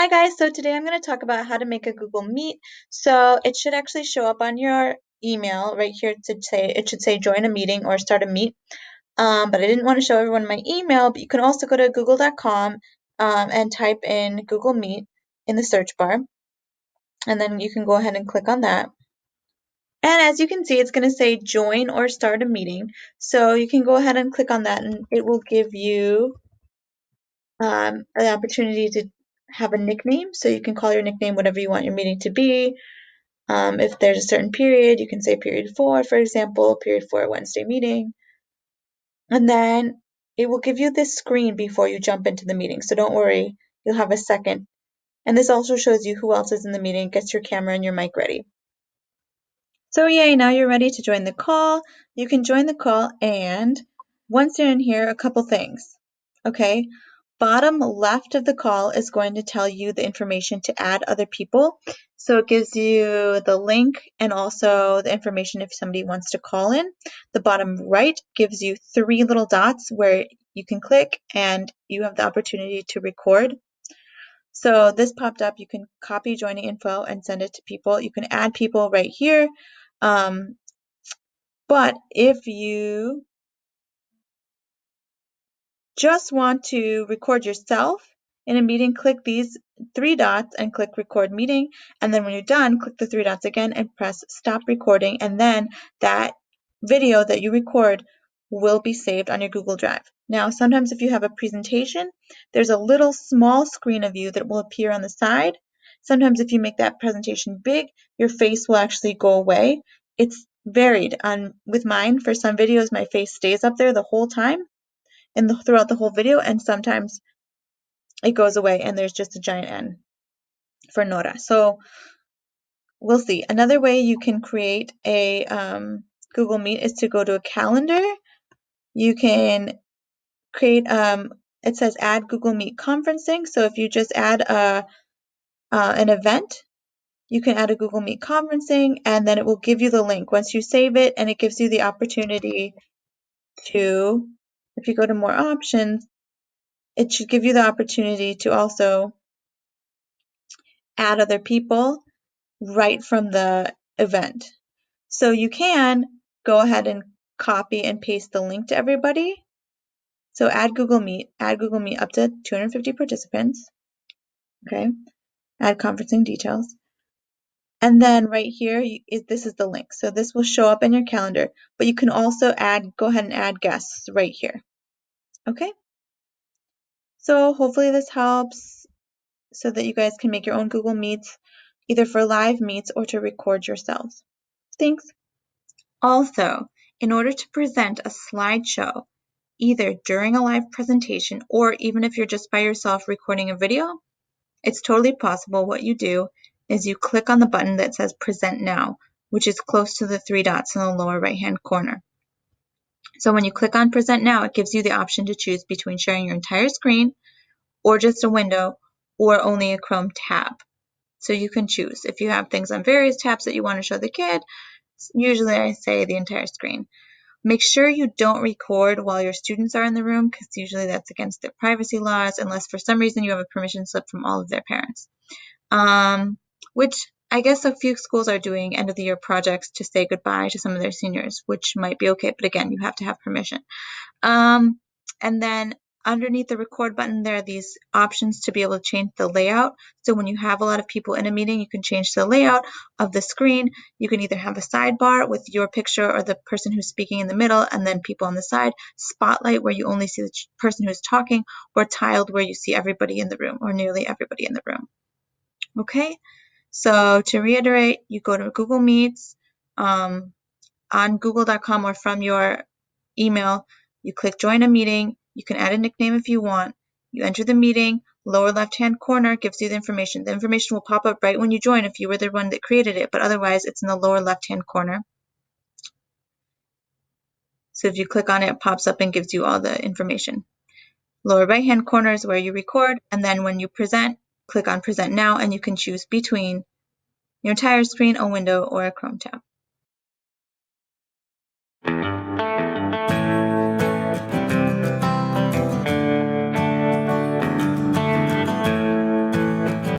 Hi guys, so today I'm going to talk about how to make a Google Meet. So it should actually show up on your email right here to say it should say join a meeting or start a meet. But I didn't want to show everyone my email, but you can also go to google.com and type in Google Meet in the search bar, and then you can go ahead and click on that. And as you can see, it's going to say join or start a meeting. So you can go ahead and click on that, and it will give you an opportunity to have a nickname. So you can call your nickname whatever you want your meeting to be. If there's a certain period, you can say period 4, for example, period 4 Wednesday meeting. And then it will give you this screen before you jump into the meeting. So don't worry, you'll have a second. And this also shows you who else is in the meeting, gets your camera and your mic ready. So yay, now you're ready to join the call. You can join the call, and once you're in here, a couple things. Okay, bottom left of the call is going to tell you the information to add other people. So it gives you the link and also the information if somebody wants to call in. The bottom right gives you 3 little dots where you can click and you have the opportunity to record. So this popped up. You can copy joining info and send it to people. You can add people right here. But if you just want to record yourself in a meeting, click these 3 dots and click record meeting. And then when you're done, click the 3 dots again and press stop recording. And then that video that you record will be saved on your Google Drive. Now, sometimes if you have a presentation, there's a little small screen of you that will appear on the side. Sometimes if you make that presentation big, your face will actually go away. It's varied. With mine, for some videos, my face stays up there the whole time and throughout the whole video, and sometimes it goes away and there's just a giant N for Nora. So we'll see. Another way you can create a Google Meet is to go to a calendar. You can create, it says add Google Meet conferencing. So if you just add an event, you can add a Google Meet conferencing, and then it will give you the link once you save it, and it gives you the opportunity to, if you go to more options, it should give you the opportunity to also add other people right from the event. So you can go ahead and copy and paste the link to everybody. So add Google Meet up to 250 participants. Okay, add conferencing details. And then right here, this is the link. So this will show up in your calendar, but you can also go ahead and add guests right here. Okay, so hopefully this helps so that you guys can make your own Google Meets, either for live meets or to record yourselves. Thanks. Also, in order to present a slideshow, either during a live presentation or even if you're just by yourself recording a video, it's totally possible. What you do is you click on the button that says Present Now, which is close to the 3 dots in the lower right-hand corner. So when you click on Present Now, it gives you the option to choose between sharing your entire screen or just a window or only a Chrome tab. So you can choose. If you have things on various tabs that you want to show the kid, usually I say the entire screen. Make sure you don't record while your students are in the room, because usually that's against their privacy laws, unless for some reason you have a permission slip from all of their parents. Which I guess a few schools are doing end of the year projects to say goodbye to some of their seniors, which might be okay, but again, you have to have permission. And then underneath the record button, there are these options to be able to change the layout. So when you have a lot of people in a meeting, you can change the layout of the screen. You can either have a sidebar with your picture or the person who's speaking in the middle, and then people on the side, spotlight where you only see the person who's talking, or tiled where you see everybody in the room or nearly everybody in the room. Okay, so to reiterate, you go to Google Meets on google.com or from your email. You click join a meeting. You can add a nickname if you want. You enter the meeting. Lower left-hand corner gives you the information. The information will pop up right when you join if you were the one that created it, but otherwise it's in the lower left-hand corner. So if you click on it, it pops up and gives you all the information. Lower right-hand corner is where you record, and then when you present, click on Present Now, and you can choose between your entire screen, a window, or a Chrome tab.